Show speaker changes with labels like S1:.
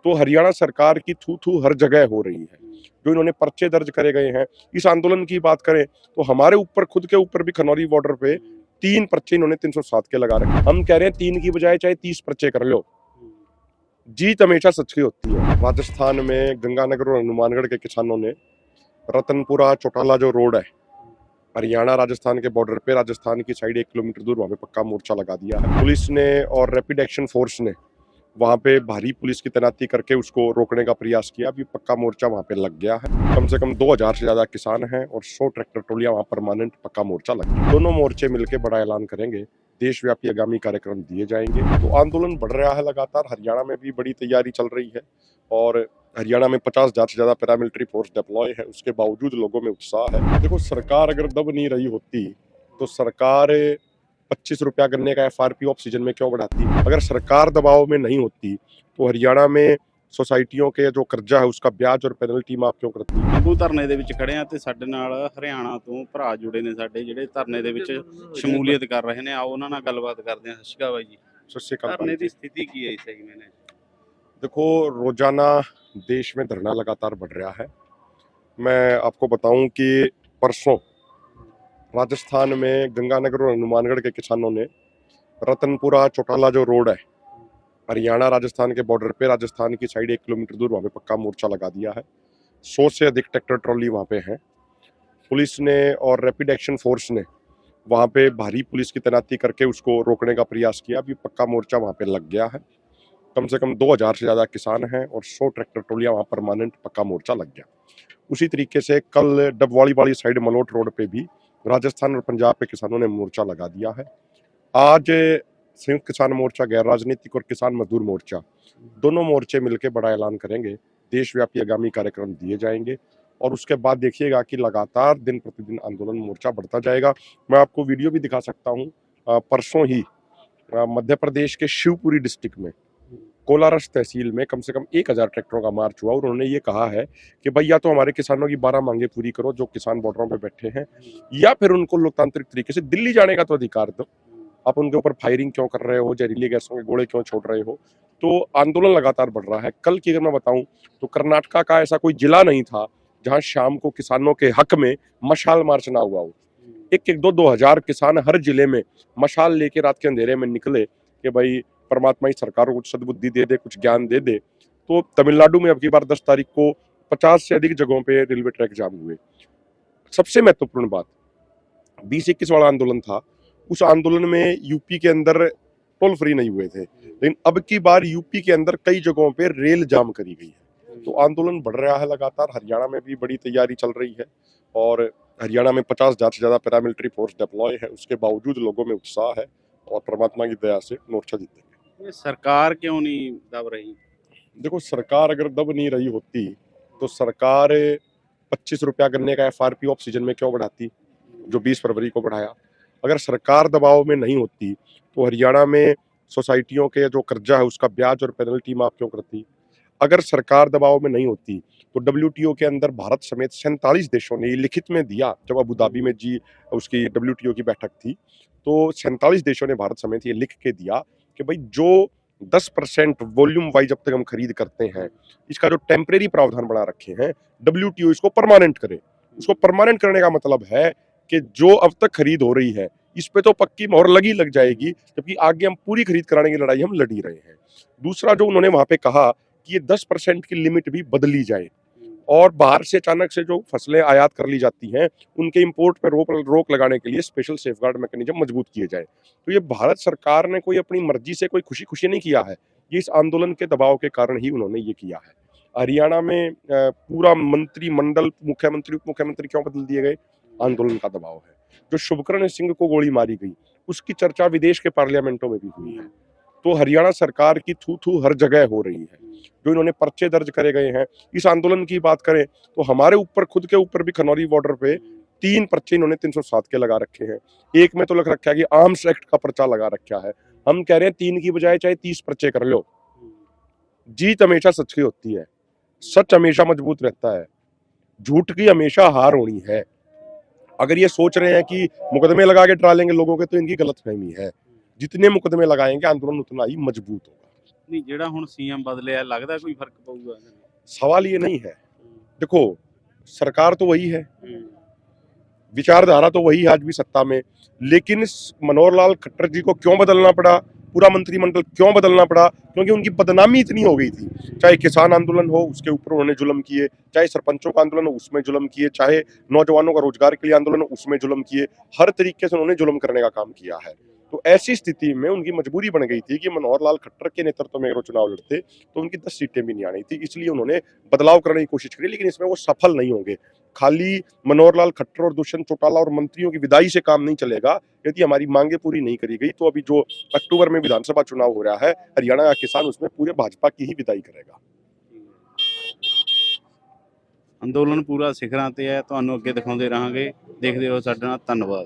S1: तो हरियाणा सरकार की थू-थू हर जगह हो रही है। जो इन्होंने पर्चे दर्ज करे गए हैं, इस आंदोलन की बात करें तो हमारे ऊपर खुद के ऊपर भी खनौरी बॉर्डर पे 3 पर्चे इन्होंने 307 के लगा रखे। हम कह रहे हैं 3 की बजाय चाहे 30 पर्चे कर लो। जीत हमेशा सच की होती है। राजस्थान में गंगानगर और हनुमानगढ़ के किसानों ने रतनपुरा चौटाला जो रोड है, हरियाणा राजस्थान के बॉर्डर पे राजस्थान की साइड 1 किलोमीटर दूर वहाँ पे पक्का मोर्चा लगा दिया है। पुलिस ने और रैपिड एक्शन फोर्स ने वहाँ पे भारी पुलिस की तैनाती करके उसको रोकने का प्रयास किया। अभी पक्का मोर्चा वहाँ पे लग गया है। कम से कम 2000 से ज्यादा किसान हैं और 100 ट्रैक्टर ट्रॉलियां वहाँ परमानेंट पक्का मोर्चा लग गया। दोनों मोर्चे मिलकर बड़ा ऐलान करेंगे। देशव्यापी आगामी कार्यक्रम दिए जाएंगे। तो आंदोलन बढ़ रहा है लगातार। हरियाणा में भी बड़ी तैयारी चल रही है और हरियाणा में 50,000 से ज्यादा पैरामिलिट्री फोर्स डिप्लॉय है। उसके बावजूद लोगों में उत्साह है। देखो, सरकार अगर दब नहीं रही होती तो सरकार 25 रुपया गन्ने का एफआरपी ऑक्सीजन में क्यों बढ़ाती? अगर सरकार दबाव में नहीं होती तो हरियाणा में सोसाइटियों के जो कर्जा है उसका ब्याज और पेनल्टी माफ क्यों करती?
S2: ਬਿਲਕੁਲ ਧਰਨੇ ਦੇ ਵਿੱਚ ਖੜੇ ਆ ਤੇ ਸਾਡੇ ਨਾਲ ਹਰਿਆਣਾ ਤੋਂ ਭਰਾ ਜੁੜੇ ਨੇ ਸਾਡੇ ਜਿਹੜੇ ਧਰਨੇ ਦੇ ਵਿੱਚ ਸ਼ਮੂਲੀਅਤ ਕਰ ਰਹੇ ਨੇ। ਆਓ ਉਹਨਾਂ ਨਾਲ ਗੱਲਬਾਤ ਕਰਦੇ ਹਾਂ। ਸਤਿ ਸ਼੍ਰੀ ਅਕਾਲ ਬਾਈ ਜੀ।
S1: सत श्री अकाल
S2: ਧਰਨੇ
S1: भाई
S2: ਦੀ
S1: जी।
S2: स्थिति की है सही मैंने?
S1: देखो, रोजाना देश में धरना लगातार बढ़ रहा है। मैं आपको बताऊं कि परसों राजस्थान में गंगानगर और हनुमानगढ़ के किसानों ने रतनपुरा चौटाला जो रोड है, हरियाणा राजस्थान के बॉर्डर पे राजस्थान की साइड 1 किलोमीटर दूर वहाँ पे पक्का मोर्चा लगा दिया है। 100 से अधिक ट्रैक्टर ट्रॉली वहाँ पे हैं। पुलिस ने और रैपिड एक्शन फोर्स ने वहाँ पे भारी पुलिस की तैनाती करके उसको रोकने का प्रयास किया। अभी पक्का मोर्चा वहाँ पे लग गया है। कम से कम 2000 से ज़्यादा किसान हैं और 100 ट्रैक्टर ट्रॉलियां वहाँ परमानेंट पक्का मोर्चा लग गया। उसी तरीके से कल डबवाली वाली साइड मलोट रोड पे भी राजस्थान और पंजाब के किसानों ने मोर्चा लगा दिया है। आज संयुक्त किसान मोर्चा, गैर राजनीतिक और किसान मजदूर मोर्चा, दोनों मोर्चे मिलकर बड़ा ऐलान करेंगे। देशव्यापी आगामी कार्यक्रम दिए जाएंगे और उसके बाद देखिएगा कि लगातार दिन प्रतिदिन आंदोलन मोर्चा बढ़ता जाएगा। मैं आपको वीडियो भी दिखा सकता हूँ। परसों ही मध्य प्रदेश के शिवपुरी डिस्ट्रिक्ट में कोलारस तहसील में कम से कम 1000 ट्रैक्टरों का मार्च हुआ और उन्होंने ये कहा है कि भाई या तो हमारे किसानों की 12 मांगे पूरी करो जो किसान बॉर्डरों पे बैठे हैं, या फिर उनको लोकतांत्रिक तरीके से दिल्ली जाने का तो अधिकार दो। आप उनके ऊपर फायरिंग क्यों कर रहे हो, जहरीली गैसों के गोले क्यों छोड़ रहे हो? तो आंदोलन लगातार बढ़ रहा है। कल की अगर मैं बताऊं तो कर्नाटका का ऐसा कोई जिला नहीं था जहां शाम को किसानों के हक में मशाल मार्च ना हुआ हो। 1-1, 2-2 हजार किसान हर जिले में मशाल लेके रात के अंधेरे में निकले कि भाई परमात्मा ही सरकार को कुछ सद्बुद्धि दे दे, कुछ ज्ञान दे दे। तो तमिलनाडु में अब की बार 10 तारीख को 50 से अधिक जगहों पे रेलवे ट्रैक जाम हुए। सबसे महत्वपूर्ण बात, 20-21 वाला आंदोलन था, उस आंदोलन में यूपी के अंदर टोल फ्री नहीं हुए थे, लेकिन अब की बार यूपी के अंदर कई जगहों पे रेल जाम करी गई है। तो आंदोलन बढ़ रहा है लगातार। हरियाणा में भी बड़ी तैयारी चल रही है और हरियाणा में 50,000 से ज्यादा पैरामिलिट्री फोर्स डिप्लॉय है। उसके बावजूद लोगों में उत्साह है और परमात्मा की दया से मोर्चा जीतेंगे।
S2: ये सरकार क्यों नहीं दब रही?
S1: देखो, सरकार अगर दब नहीं रही होती तो सरकार 25 रुपया गन्ने का एफआरपी ऑक्सीजन में क्यों बढ़ाती, जो 20 फरवरी को बढ़ाया? अगर सरकार दबाव में नहीं होती तो हरियाणा में सोसाइटियों के जो कर्जा है उसका ब्याज और पेनल्टी माफ क्यों करती? अगर सरकार दबाव में नहीं होती तो डब्ल्यूटीओ के अंदर भारत समेत 47 देशों ने ये लिखित में दिया, जब अबू धाबी में जी उसकी डब्ल्यूटीओ की बैठक थी तो 47 देशों ने भारत समेत ये लिख के दिया कि भाई जो 10% वॉल्यूम वाइज अब तक हम खरीद करते हैं, इसका जो टेम्परेरी प्रावधान बना रखे हैं, डब्ल्यूटीओ इसको परमानेंट करे। उसको परमानेंट करने का मतलब है कि जो अब तक खरीद हो रही है इस पे तो पक्की मोहर लग जाएगी, जबकि आगे हम पूरी खरीद कराने की लड़ाई हम लड़ ही रहे हैं। दूसरा जो उन्होंने वहां पे कहा कि ये 10% की लिमिट भी बदली जाए और बाहर से अचानक से जो फसलें आयात कर ली जाती हैं उनके इंपोर्ट पर रोक लगाने के लिए स्पेशल सेफगार्ड मैकेनिज्म मजबूत किए जाए। तो ये भारत सरकार ने कोई अपनी मर्जी से कोई खुशी नहीं किया है, ये इस आंदोलन के दबाव के कारण ही उन्होंने ये किया है। हरियाणा में पूरा मंत्रिमंडल, मुख्यमंत्री, उप मुख्यमंत्री क्यों बदल दिए गए? आंदोलन का दबाव है। जो शुभकर्ण सिंह को गोली मारी गई उसकी चर्चा विदेश के पार्लियामेंटों में भी हुई है। तो हरियाणा सरकार की थू-थू हर जगह हो रही है। जो इन्होंने पर्चे दर्ज करे गए हैं, इस आंदोलन की बात करें तो हमारे ऊपर खुद के ऊपर भी खनौरी बॉर्डर पे 3 पर्चे इन्होंने 307 के लगा रखे हैं। एक में तो लग रखा है कि आर्म्स एक्ट का पर्चा लगा रखा है। हम कह रहे हैं 3 की बजाय चाहे 30 पर्चे कर लो। जीत हमेशा सच की होती है, सच हमेशा मजबूत रहता है, झूठ की हमेशा हार होनी है। अगर ये सोच रहे हैं कि मुकदमे लगा के डरा लेंगे लोगों के, तो इनकी गलतफहमी है। जितने मुकदमे लगाएंगे आंदोलन उतना ही मजबूत होगा।
S2: ਨਹੀਂ ਜਿਹੜਾ ਹੁਣ ਸੀਐਮ ਬਦਲਿਆ ਲੱਗਦਾ ਕੋਈ ਫਰਕ ਪਊਗਾ?
S1: सवाल ये नहीं है। देखो, सरकार तो वही है, विचारधारा तो वही है आज भी सत्ता में, लेकिन मनोहर लाल खट्टर जी को क्यों बदलना पड़ा, पूरा मंत्रिमंडल क्यों बदलना पड़ा? क्योंकि उनकी बदनामी इतनी हो गई थी। चाहे किसान आंदोलन हो, उसके ऊपर उन्होंने जुल्म किए, चाहे सरपंचों का आंदोलन हो, उसमें जुल्म किए, चाहे नौजवानों का रोजगार के लिए आंदोलन हो, उसमें जुल्म किए, हर तरीके से उन्होंने जुल्म करने का काम किया है। तो ऐसी स्थिति में उनकी मजबूरी बन गई थी कि मनोहर लाल खट्टर के नेतृत्व में अगर वो चुनाव लड़ते तो उनकी 10 सीटें भी नहीं आनी थी, इसलिए उन्होंने बदलाव करने की कोशिश करी, लेकिन इसमें वो सफल नहीं होंगे। खाली मनोहर लाल खट्टर और दुष्यंत चौटाला और मंत्रियों की विदाई से काम नहीं चलेगा। यदि हमारी मांगे पूरी नहीं करी गई तो अभी जो अक्टूबर में विधानसभा चुनाव हो रहा है, हरियाणा का किसान उसमें पूरे भाजपा की ही विदाई करेगा।
S2: ਅੰਦੋਲਨ ਪੂਰਾ ਸਿਖਰਾਂ ਤੇ ਹੈ, ਤੁਹਾਨੂੰ ਅੱਗੇ ਦਿਖਾਉਂਦੇ ਰਹਾਂਗੇ। ਦੇਖਦੇ ਰਹੋ ਸਾਡੇ ਨਾਲ। ਧੰਨਵਾਦ।